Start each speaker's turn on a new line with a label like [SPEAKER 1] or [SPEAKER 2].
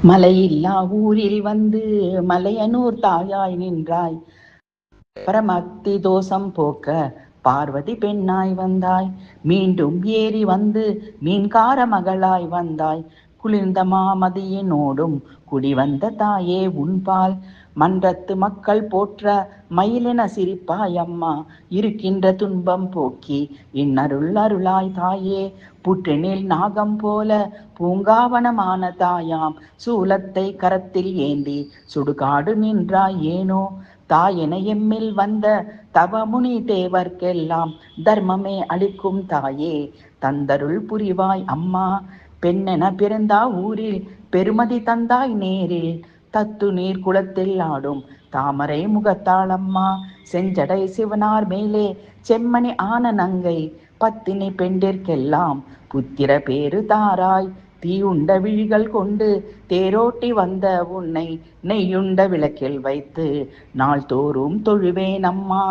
[SPEAKER 1] மலையில்லா ஊரில் வந்து மலையனூர் தாயாய் நின்றாய். பரமக்தி தோஷம் போக்க பார்வதி பெண்ணாய் வந்தாய். மீண்டும் ஏறி வந்து மீன்கார மகளாய் வந்தாய். குளிர்ந்த மாமதியினோடும் குடிவந்த தாயே உன்பால் மன்றத்து மக்கள் போற்ற மயிலென சிரிப்பாய் அம்மா. இருக்கின்ற துன்பம் போக்கி இன்னருள் அருளாய் தாயே. புற்றினில் நாகம் போல பூங்காவனமான தாயாம் சூலத்தை கரத்தில் ஏந்தி சுடுகாடு நின்றாய் ஏனோ. தாயென எம்மில் வந்த தவமுனி தேவர்க்கெல்லாம் தர்மமே அளிக்கும் தாயே தந்தருள் புரிவாய் அம்மா. பெண்ணென பிறந்தா ஊரில் பெருமதி தந்தாய் நேரில். தத்து நீர் குளத்தில் ஆடும் தாமரை முகத்தாள் அம்மா. செஞ்சடை சிவனார் மேலே செம்மணி ஆன நங்கை பத்தினி பெண்டிற்கெல்லாம் புத்திர பேரு தாராய். தீயுண்ட விழிகள் கொண்டு தேரோட்டி வந்த உன்னை நெய்யுண்ட விளக்கில் வைத்து நாள்தோறும் தொழுவேன் அம்மா.